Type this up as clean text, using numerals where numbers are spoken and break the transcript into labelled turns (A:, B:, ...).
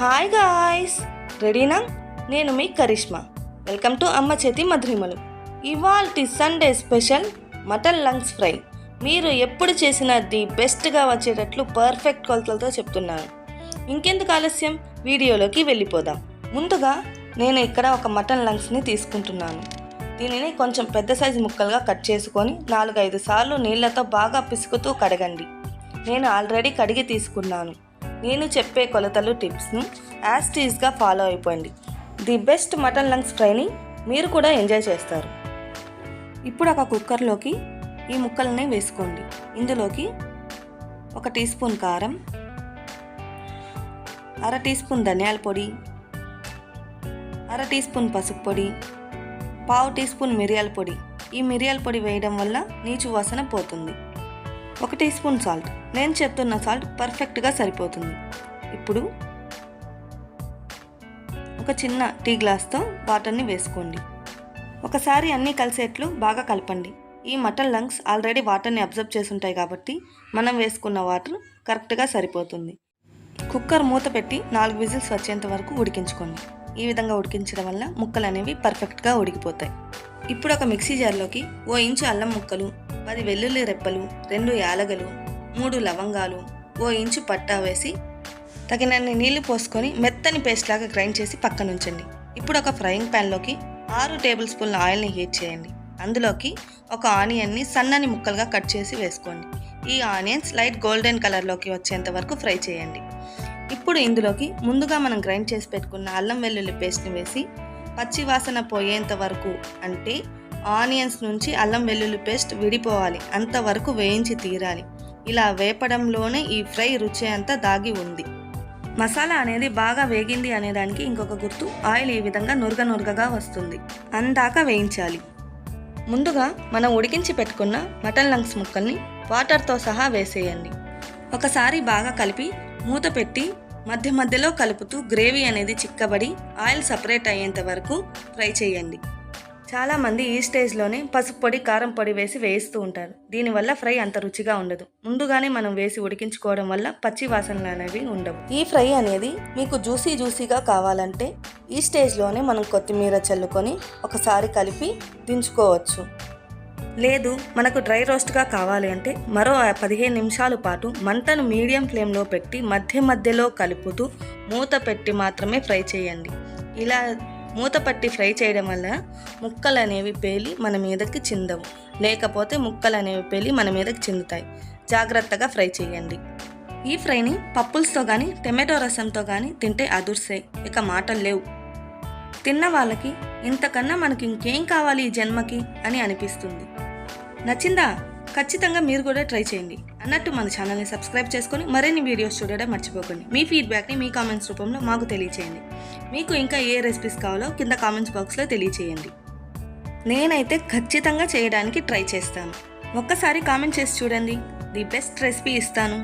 A: Hi guys, రెడీనా? నేను మీ Karishma. Welcome to అమ్మ చేతి మధురిమలు. ఇవాల్టి Sunday special mutton lungs fry. మీరు ఎప్పుడు చేసిన ది బెస్ట్గా వచ్చేటట్లు పర్ఫెక్ట్ కొలతలతో చెప్తున్నాను. ఇంకెందుకు ఆలస్యం, వీడియోలోకి వెళ్ళిపోదాం. ముందుగా నేను ఇక్కడ ఒక మటన్ లంగ్స్ని తీసుకుంటున్నాను. దీనిని కొంచెం పెద్ద సైజు ముక్కలుగా కట్ చేసుకొని 4-5 సార్లు నీళ్ళతో బాగా పిసుకుతూ కడగండి. నేను ఆల్రెడీ కడిగి తీసుకున్నాను. నేను చెప్పే కొలతలు టిప్స్ను యాస్టీస్గా ఫాలో అయిపోండి. ది బెస్ట్ మటన్ లంగ్స్ ఫ్రైని మీరు కూడా ఎంజాయ్ చేస్తారు. ఇప్పుడు ఒక కుక్కర్లోకి ఈ ముక్కల్ని వేసుకోండి. ఇందులోకి 1 టీ స్పూన్ కారం, 1/2 టీ స్పూన్ ధనియాల పొడి, 1/2 టీ స్పూన్ పసుపు పొడి, 1/2 టీ స్పూన్ మిరియాల పొడి. ఈ మిరియాల పొడి వేయడం వల్ల నీచు వాసన పోతుంది. 1 టీ స్పూన్ సాల్ట్. నేను చెప్తున్న సాల్ట్ పర్ఫెక్ట్గా సరిపోతుంది. ఇప్పుడు ఒక చిన్న టీ గ్లాస్తో వాటర్ని వేసుకోండి. ఒకసారి అన్నీ కలిసేట్లు బాగా కలపండి. ఈ మటన్ లంగ్స్ ఆల్రెడీ వాటర్ని అబ్జర్వ్ చేసి ఉంటాయి కాబట్టి మనం వేసుకున్న వాటర్ కరెక్ట్గా సరిపోతుంది. కుక్కర్ మూత పెట్టి 4 విజిల్స్ వచ్చేంత వరకు ఉడికించుకోండి. ఈ విధంగా ఉడికించడం వల్ల ముక్కలు అనేవి పర్ఫెక్ట్గా ఉడికిపోతాయి. ఇప్పుడు ఒక మిక్సీ జార్లోకి 1 ఇంచు అల్లం ముక్కలు, 10 వెల్లుల్లి రెప్పలు, 2 యాలగలు, 3 లవంగాలు, 1 ఇంచు పట్టా వేసి తగినన్ని నీళ్లు పోసుకొని మెత్తని పేస్ట్ లాగా గ్రైండ్ చేసి పక్కన ఉంచండి. ఇప్పుడు ఒక ఫ్రైయింగ్ ప్యాన్లోకి 6 టేబుల్ స్పూన్ల ఆయిల్ని హీట్ చేయండి. అందులోకి ఒక ఆనియన్ని సన్నని ముక్కలుగా కట్ చేసి వేసుకోండి. ఈ ఆనియన్స్ లైట్ గోల్డెన్ కలర్లోకి వచ్చేంత వరకు ఫ్రై చేయండి. ఇప్పుడు ఇందులోకి ముందుగా మనం గ్రైండ్ చేసి పెట్టుకున్న అల్లం వెల్లుల్లి పేస్ట్ని వేసి పచ్చి వాసన పోయేంత వరకు, అంటే ఆనియన్స్ నుంచి అల్లం వెల్లుల్లి పేస్ట్ విడిపోవాలి అంతవరకు వేయించి తీరాలి. ఇలా వేపడంలోనే ఈ ఫ్రై రుచి అంతా దాగి ఉంది. మసాలా అనేది బాగా వేగింది అనేదానికి ఇంకొక గుర్తు, ఆయిల్ ఈ విధంగా నురగగా వస్తుంది. అందాక వేయించాలి. ముందుగా మనం ఉడికించి పెట్టుకున్న మటన్ లంగ్స్ ముక్కల్ని వాటర్తో సహా వేసేయండి. ఒకసారి బాగా కలిపి మూత పెట్టి మధ్య మధ్యలో కలుపుతూ గ్రేవీ అనేది చిక్కబడి ఆయిల్ సపరేట్ అయ్యేంత వరకు ఫ్రై చేయండి. చాలామంది ఈ స్టేజ్లోనే పసుపు పొడి, కారం పొడి వేసి వేయిస్తూ ఉంటారు. దీనివల్ల ఫ్రై అంత రుచిగా ఉండదు. ముందుగానే మనం వేసి ఉడికించుకోవడం వల్ల పచ్చి వాసనలు అనేవి ఉండవు. ఈ ఫ్రై అనేది మీకు జ్యూసీగా కావాలంటే ఈ స్టేజ్లోనే మనం కొత్తిమీర చల్లుకొని ఒకసారి కలిపి దించుకోవచ్చు. లేదు మనకు డ్రై రోస్ట్గా కావాలి అంటే మరో 15 నిమిషాల పాటు మంటను మీడియం ఫ్లేమ్లో పెట్టి మధ్య మధ్యలో కలుపుతూ మూత పెట్టి మాత్రమే ఫ్రై చేయండి. ఇలా మూత పట్టి ఫ్రై చేయడం వల్ల ముక్కలు అనేవి పేలి మన మీదకి చిందవు, లేకపోతే ముక్కలు అనేవి పేలి మన మీదకి చిందుతాయి. జాగ్రత్తగా ఫ్రై చేయండి. ఈ ఫ్రైని పప్పుల్స్తో కానీ టమాటో రసంతో కానీ తింటే అదుర్సే, ఇక మాటలు లేవు. తిన్న వాళ్ళకి ఇంతకన్నా మనకి ఇంకేం కావాలి ఈ జన్మకి అని అనిపిస్తుంది. నచ్చిందా? ఖచ్చితంగా మీరు కూడా ట్రై చేయండి. అన్నట్టు మన ఛానల్ని సబ్స్క్రైబ్ చేసుకొని మరిన్ని వీడియోస్ చూడడం మర్చిపోకండి. మీ ఫీడ్బ్యాక్ని మీ కామెంట్స్ రూపంలో మాకు తెలియచేయండి. మీకు ఇంకా ఏ రెసిపీస్ కావాలో కింద కామెంట్స్ బాక్స్లో తెలియచేయండి. నేనైతే ఖచ్చితంగా చేయడానికి ట్రై చేస్తాను. ఒక్కసారి కామెంట్ చేసి చూడండి, ది బెస్ట్ రెసిపీ ఇస్తాను.